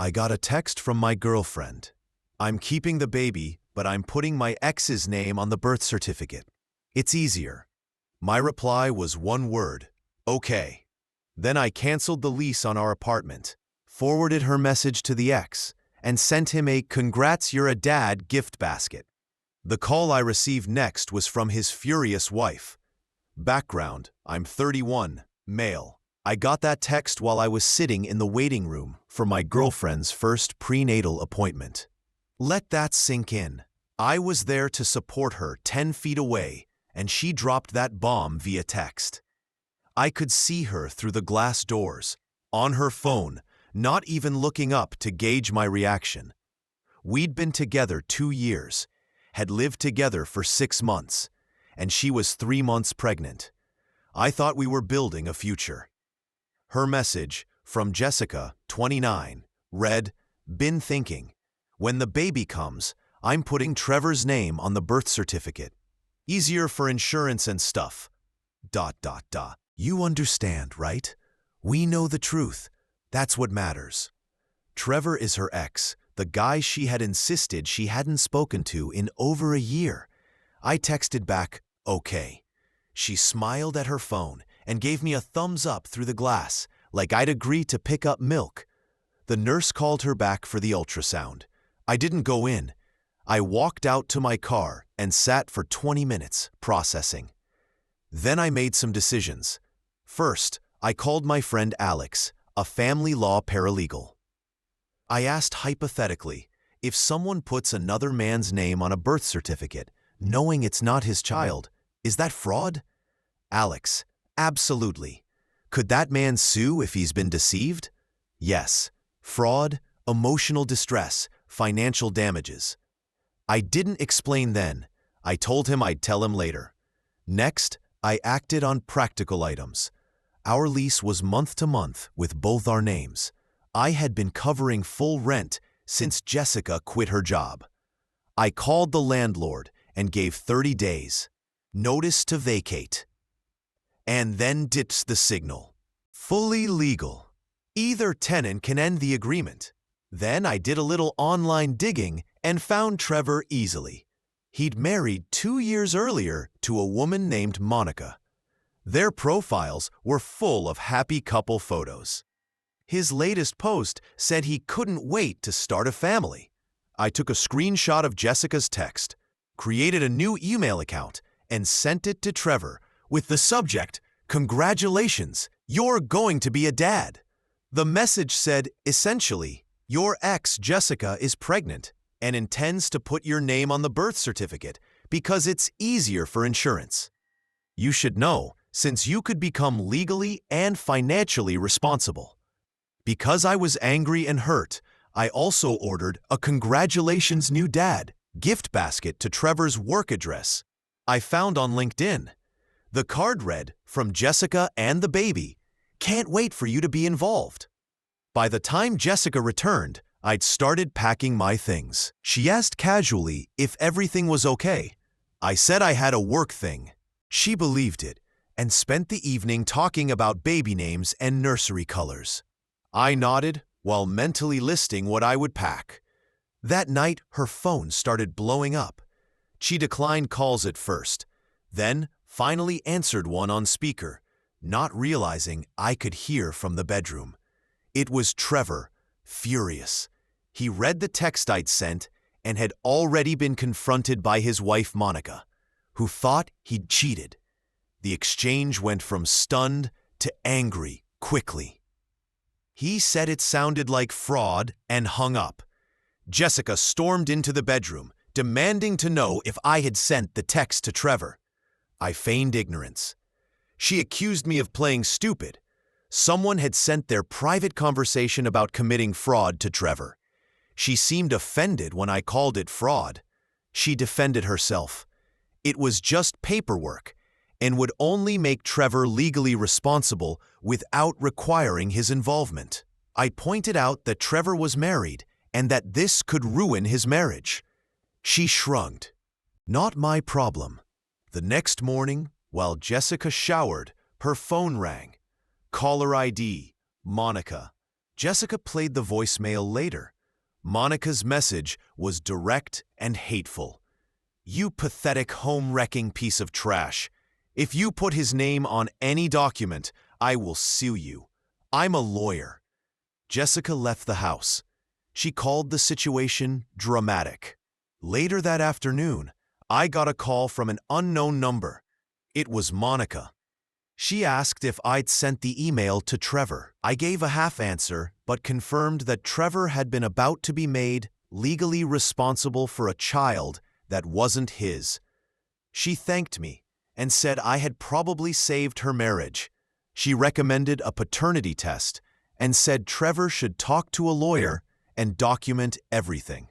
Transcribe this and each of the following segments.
I got a text from my girlfriend. I'm keeping the baby, but I'm putting my ex's name on the birth certificate. It's easier. My reply was one word, okay. Then I canceled the lease on our apartment, forwarded her message to the ex, and sent him a "Congrats, you're a dad" gift basket. The call I received next was from his furious wife. Background: I'm 31, male. I got that text while I was sitting in the waiting room for my girlfriend's first prenatal appointment. Let that sink in. I was there to support her 10 feet away, and she dropped that bomb via text. I could see her through the glass doors, on her phone, not even looking up to gauge my reaction. We'd been together 2 years, had lived together for 6 months, and she was 3 months pregnant. I thought we were building a future. Her message, from Jessica, 29, read, "Been thinking. When the baby comes, I'm putting Trevor's name on the birth certificate. Easier for insurance and stuff. ... You understand, right? We know the truth. That's what matters." Trevor is her ex, the guy she had insisted she hadn't spoken to in over a year. I texted back, "Okay." She smiled at her phone and gave me a thumbs up through the glass, like I'd agreed to pick up milk. The nurse called her back for the ultrasound. I didn't go in. I walked out to my car and sat for 20 minutes, processing. Then I made some decisions. First, I called my friend Alex, a family law paralegal. I asked hypothetically, if someone puts another man's name on a birth certificate, knowing it's not his child, is that fraud? Alex: absolutely. Could that man sue if he's been deceived? Yes. Fraud, emotional distress, financial damages. I didn't explain then. I told him I'd tell him later. Next, I acted on practical items. Our lease was month to month with both our names. I had been covering full rent since Jessica quit her job. I called the landlord and gave 30 days. Notice to vacate. And then ditched the signal. Fully legal. Either tenant can end the agreement. Then I did a little online digging and found Trevor easily. He'd married 2 years earlier to a woman named Monica. Their profiles were full of happy couple photos. His latest post said he couldn't wait to start a family. I took a screenshot of Jessica's text, created a new email account, and sent it to Trevor with the subject, "Congratulations, you're going to be a dad." The message said, essentially, your ex Jessica is pregnant and intends to put your name on the birth certificate because it's easier for insurance. You should know, since you could become legally and financially responsible. Because I was angry and hurt, I also ordered a "Congratulations, new dad" gift basket to Trevor's work address I found on LinkedIn. The card read, "From Jessica and the baby. Can't wait for you to be involved." By the time Jessica returned, I'd started packing my things. She asked casually if everything was okay. I said I had a work thing. She believed it and spent the evening talking about baby names and nursery colors. I nodded while mentally listing what I would pack. That night, her phone started blowing up. She declined calls at first, then finally answered one on speaker, not realizing I could hear from the bedroom. It was Trevor, furious. He read the text I'd sent and had already been confronted by his wife Monica, who thought he'd cheated. The exchange went from stunned to angry quickly. He said it sounded like fraud and hung up. Jessica stormed into the bedroom, demanding to know if I had sent the text to Trevor. I feigned ignorance. She accused me of playing stupid. Someone had sent their private conversation about committing fraud to Trevor. She seemed offended when I called it fraud. She defended herself. It was just paperwork and would only make Trevor legally responsible without requiring his involvement. I pointed out that Trevor was married and that this could ruin his marriage. She shrugged. Not my problem. The next morning, while Jessica showered, her phone rang. Caller ID, Monica. Jessica played the voicemail later. Monica's message was direct and hateful. "You pathetic home-wrecking piece of trash. If you put his name on any document, I will sue you. I'm a lawyer." Jessica left the house. She called the situation dramatic. Later that afternoon, I got a call from an unknown number. It was Monica. She asked if I'd sent the email to Trevor. I gave a half answer, but confirmed that Trevor had been about to be made legally responsible for a child that wasn't his. She thanked me and said I had probably saved her marriage. She recommended a paternity test and said Trevor should talk to a lawyer and document everything.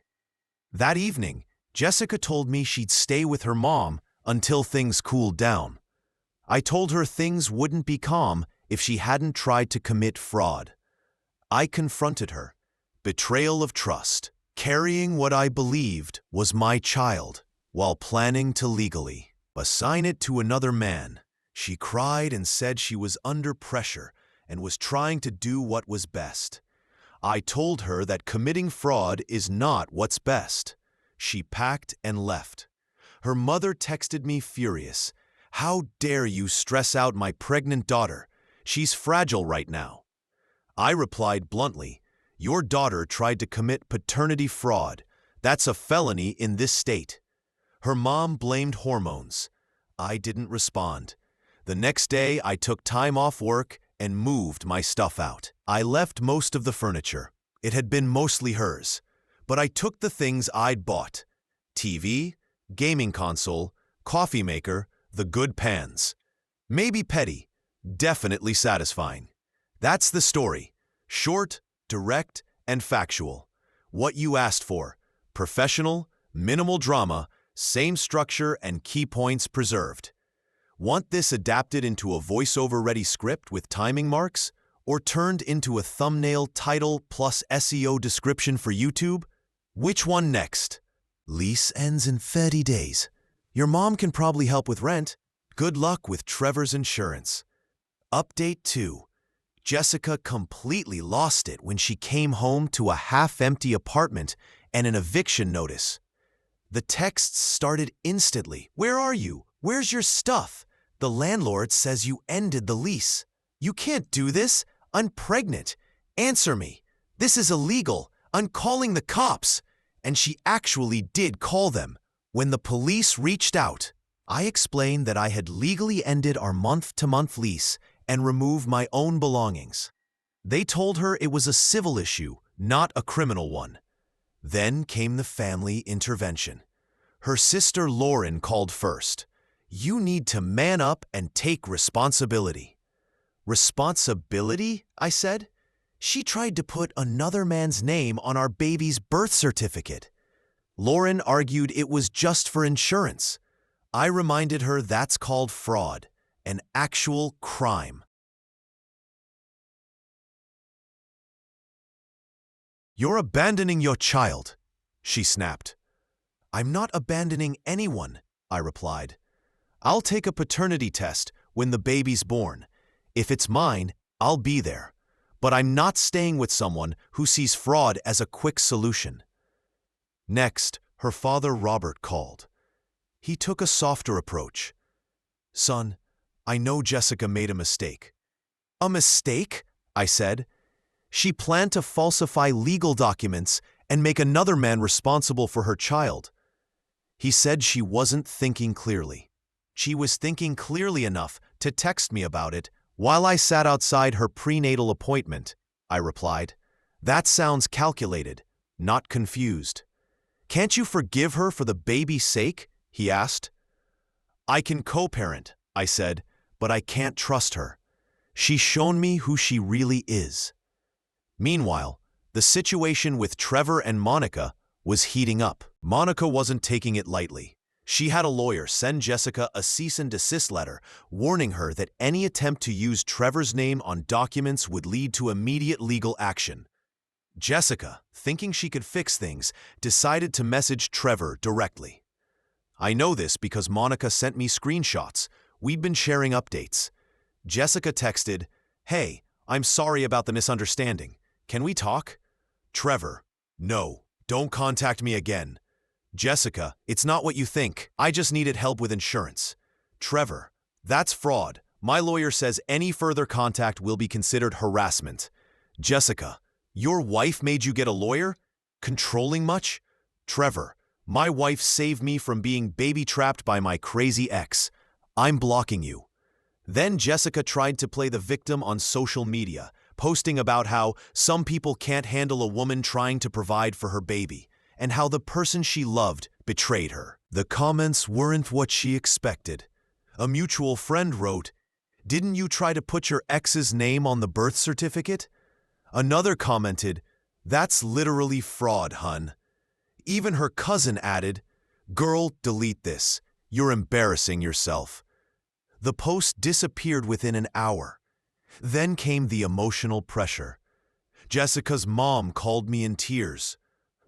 That evening, Jessica told me she'd stay with her mom until things cooled down. I told her things wouldn't be calm if she hadn't tried to commit fraud. I confronted her. Betrayal of trust, carrying what I believed was my child, while planning to legally assign it to another man. She cried and said she was under pressure and was trying to do what was best. I told her that committing fraud is not what's best. She packed and left. Her mother texted me furious. "How dare you stress out my pregnant daughter? She's fragile right now." I replied bluntly, "Your daughter tried to commit paternity fraud. That's a felony in this state." Her mom blamed hormones. I didn't respond. The next day, I took time off work and moved my stuff out. I left most of the furniture. It had been mostly hers. But I took the things I'd bought: TV, gaming console, coffee maker, the good pans. Maybe petty, definitely satisfying. That's the story. Short, direct, and factual. What you asked for. Professional, minimal drama, same structure and key points preserved. Want this adapted into a voiceover-ready script with timing marks? Or turned into a thumbnail title plus SEO description for YouTube? Which one next? Lease ends in 30 days. Your mom can probably help with rent. Good luck with Trevor's insurance. Update 2. Jessica completely lost it when she came home to a half-empty apartment and an eviction notice. The texts started instantly. "Where are you? Where's your stuff? The landlord says you ended the lease. You can't do this. I'm pregnant. Answer me. This is illegal. I'm calling the cops." And she actually did call them. When the police reached out, I explained that I had legally ended our month-to-month lease and removed my own belongings. They told her it was a civil issue, not a criminal one. Then came the family intervention. Her sister Lauren called first. "You need to man up and take responsibility." "Responsibility?" I said. "She tried to put another man's name on our baby's birth certificate." Lauren argued it was just for insurance. I reminded her that's called fraud, an actual crime. "You're abandoning your child," she snapped. "I'm not abandoning anyone," I replied. "I'll take a paternity test when the baby's born. If it's mine, I'll be there. But I'm not staying with someone who sees fraud as a quick solution." Next, her father Robert called. He took a softer approach. "Son, I know Jessica made a mistake." "A mistake?" I said. "She planned to falsify legal documents and make another man responsible for her child." He said she wasn't thinking clearly. She was thinking clearly enough to text me about it while I sat outside her prenatal appointment, I replied. "That sounds calculated, not confused." "Can't you forgive her for the baby's sake?" he asked. "I can co-parent," I said, "but I can't trust her. She's shown me who she really is." Meanwhile, the situation with Trevor and Monica was heating up. Monica wasn't taking it lightly. She had a lawyer send Jessica a cease and desist letter warning her that any attempt to use Trevor's name on documents would lead to immediate legal action. Jessica, thinking she could fix things, decided to message Trevor directly. I know this because Monica sent me screenshots. We'd been sharing updates. Jessica texted, "Hey, I'm sorry about the misunderstanding. can we talk? Trevor, no, don't contact me again. Jessica, it's not what you think. I just needed help with insurance. Trevor, that's fraud. My lawyer says any further contact will be considered harassment. Jessica, your wife made you get a lawyer? Controlling much? Trevor, my wife saved me from being baby-trapped by my crazy ex. I'm blocking you. Then Jessica tried to play the victim on social media, posting about how some people can't handle a woman trying to provide for her baby, and how the person she loved betrayed her. The comments weren't what she expected. A mutual friend wrote, "Didn't you try to put your ex's name on the birth certificate?" Another commented, "That's literally fraud, hun." Even her cousin added, "Girl, delete this. You're embarrassing yourself." The post disappeared within an hour. Then came the emotional pressure. Jessica's mom called me in tears.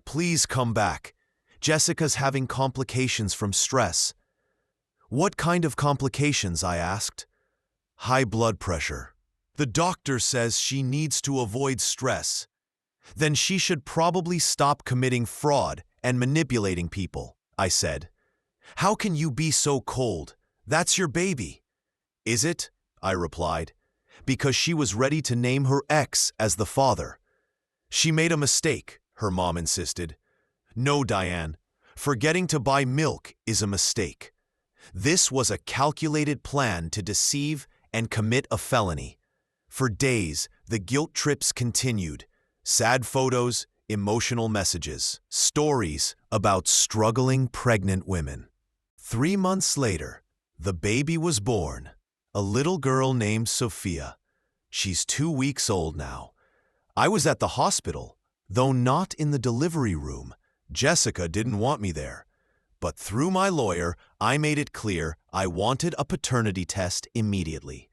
"Please come back. Jessica's having complications from stress." "What kind of complications?" I asked. "High blood pressure. The doctor says she needs to avoid stress." "Then she should probably stop committing fraud and manipulating people," I said. "How can you be so cold? That's your baby." "Is it?" I replied, because she was ready to name her ex as the father. "She made a mistake," her mom insisted. "No, Diane, forgetting to buy milk is a mistake. This was a calculated plan to deceive and commit a felony." For days, the guilt trips continued. Sad photos, emotional messages, stories about struggling pregnant women. 3 months later, the baby was born, a little girl named Sophia. She's 2 weeks old now. I was at the hospital, though not in the delivery room. Jessica didn't want me there. But through my lawyer, I made it clear I wanted a paternity test immediately.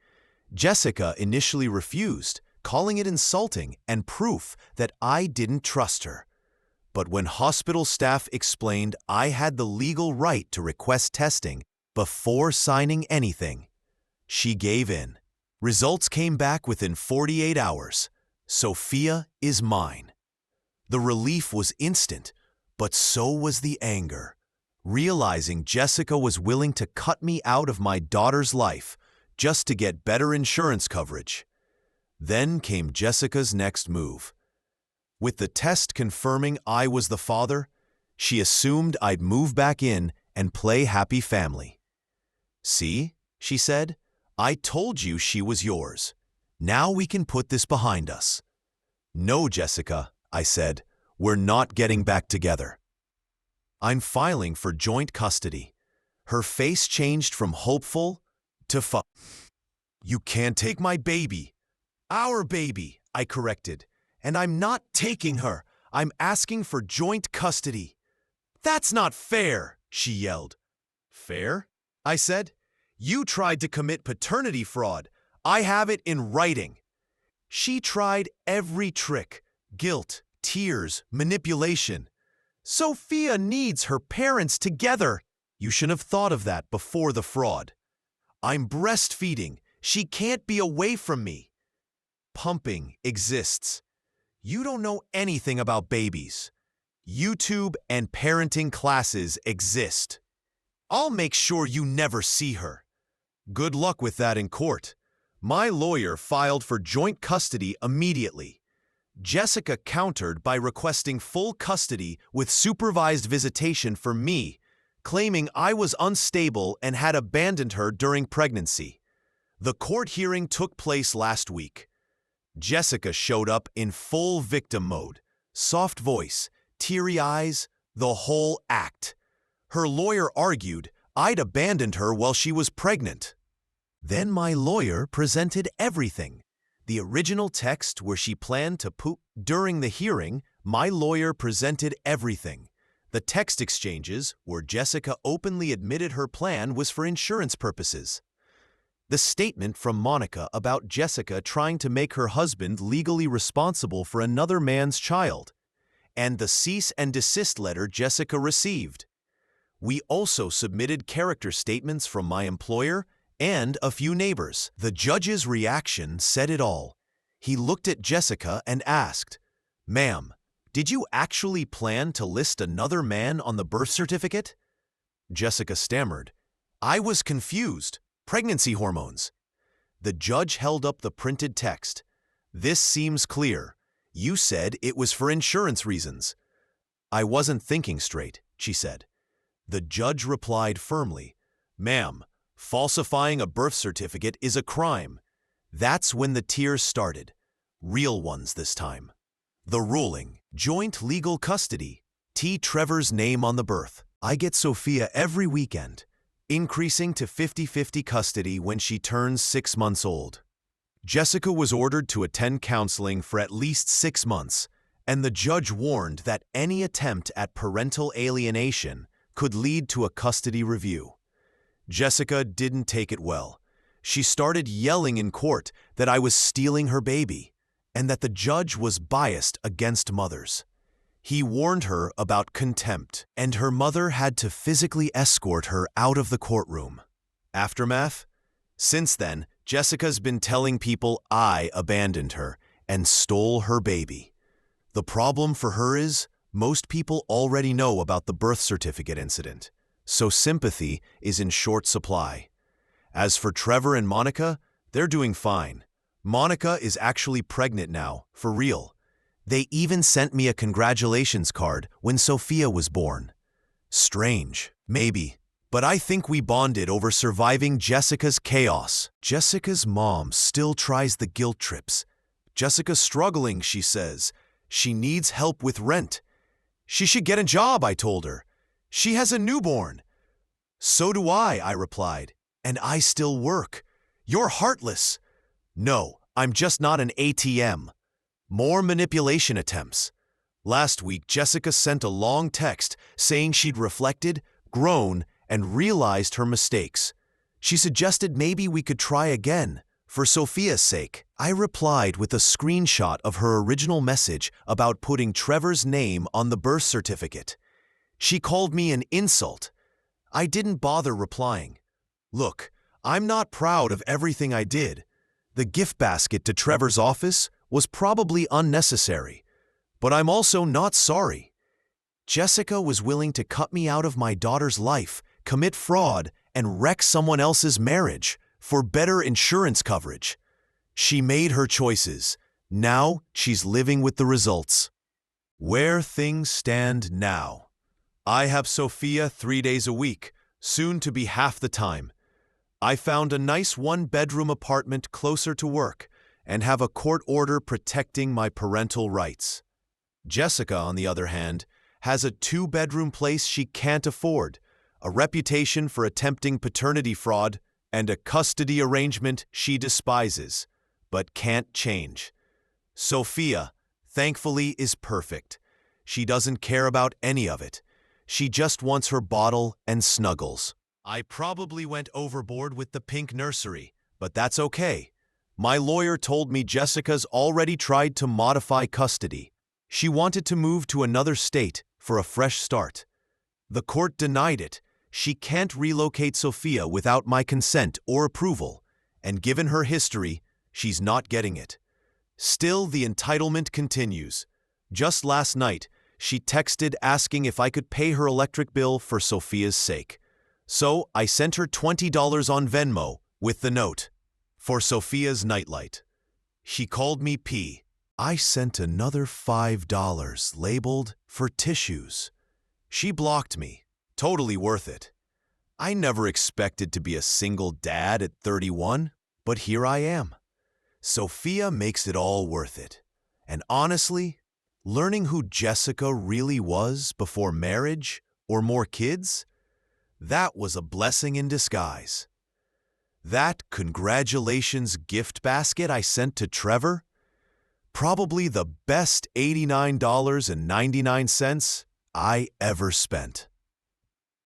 Jessica initially refused, calling it insulting and proof that I didn't trust her. But when hospital staff explained I had the legal right to request testing before signing anything, she gave in. Results came back within 48 hours. Sophia is mine. The relief was instant, but so was the anger. Realizing Jessica was willing to cut me out of my daughter's life just to get better insurance coverage. Then came Jessica's next move. With the test confirming I was the father, she assumed I'd move back in and play happy family. "See," she said, "I told you she was yours. Now we can put this behind us." "No, Jessica," I said, "we're not getting back together. I'm filing for joint custody." Her face changed from hopeful to "You can't take my baby." "Our baby," I corrected. "And I'm not taking her. I'm asking for joint custody." "That's not fair," she yelled. "Fair?" I said. "You tried to commit paternity fraud. I have it in writing." She tried every trick: guilt, tears, manipulation. "Sophia needs her parents together." "You should have thought of that before the fraud." "I'm breastfeeding. She can't be away from me." "Pumping exists. You don't know anything about babies. YouTube and parenting classes exist. I'll make sure you never see her." Good luck with that in court. My lawyer filed for joint custody immediately. Jessica countered by requesting full custody with supervised visitation for me, claiming I was unstable and had abandoned her during pregnancy. The court hearing took place last week. Jessica showed up in full victim mode, soft voice, teary eyes, the whole act. Her lawyer argued I'd abandoned her while she was pregnant. Then my lawyer presented everything. The original text where she planned to poop. During the hearing, my lawyer presented everything. The text exchanges where Jessica openly admitted her plan was for insurance purposes. The statement from Monica about Jessica trying to make her husband legally responsible for another man's child, and the cease and desist letter Jessica received. We also submitted character statements from my employer and a few neighbors. The judge's reaction said it all. He looked at Jessica and asked, "Ma'am, did you actually plan to list another man on the birth certificate?" Jessica stammered, "I was confused. Pregnancy hormones." The judge held up the printed text. "This seems clear. You said it was for insurance reasons." "I wasn't thinking straight," she said. The judge replied firmly, "Ma'am, falsifying a birth certificate is a crime." That's when the tears started. Real ones this time. The ruling: joint legal custody. T. Trevor's name on the birth. I get Sophia every weekend, increasing to 50-50 custody when she turns 6 months old. Jessica was ordered to attend counseling for at least 6 months, and the judge warned that any attempt at parental alienation could lead to a custody review. Jessica didn't take it well. She started yelling in court that I was stealing her baby, and that the judge was biased against mothers. He warned her about contempt, and her mother had to physically escort her out of the courtroom. Aftermath? Since then, Jessica's been telling people I abandoned her and stole her baby. The problem for her is, most people already know about the birth certificate incident, so sympathy is in short supply. As for Trevor and Monica, they're doing fine. Monica is actually pregnant now, for real. They even sent me a congratulations card when Sophia was born. Strange, maybe, but I think we bonded over surviving Jessica's chaos. Jessica's mom still tries the guilt trips. Jessica's struggling, she says. She needs help with rent. She should get a job, I told her. She has a newborn. So do I replied. And I still work. You're heartless. No, I'm just not an ATM. More manipulation attempts. Last week, Jessica sent a long text saying she'd reflected, grown, and realized her mistakes. She suggested maybe we could try again, for Sophia's sake. I replied with a screenshot of her original message about putting Trevor's name on the birth certificate. She called me an insult. I didn't bother replying. Look, I'm not proud of everything I did. The gift basket to Trevor's office was probably unnecessary, but I'm also not sorry. Jessica was willing to cut me out of my daughter's life, commit fraud, and wreck someone else's marriage for better insurance coverage. She made her choices. Now she's living with the results. Where things stand now. I have Sophia 3 days a week, soon to be half the time. I found a nice 1-bedroom apartment closer to work and have a court order protecting my parental rights. Jessica, on the other hand, has a 2-bedroom place she can't afford, a reputation for attempting paternity fraud, and a custody arrangement she despises, but can't change. Sophia, thankfully, is perfect. She doesn't care about any of it. She just wants her bottle and snuggles. I probably went overboard with the pink nursery, but that's okay. My lawyer told me Jessica's already tried to modify custody. She wanted to move to another state for a fresh start. The court denied it. She can't relocate Sophia without my consent or approval, and given her history, she's not getting it. Still, the entitlement continues. Just last night, she texted asking if I could pay her electric bill for Sophia's sake. So I sent her $20 on Venmo with the note, "For Sophia's nightlight." She called me P. I sent another $5 labeled "for tissues." She blocked me. Totally worth it. I never expected to be a single dad at 31, but here I am. Sophia makes it all worth it. And honestly, learning who Jessica really was before marriage or more kids, that was a blessing in disguise. That congratulations gift basket I sent to Trevor, probably the best $89.99 I ever spent.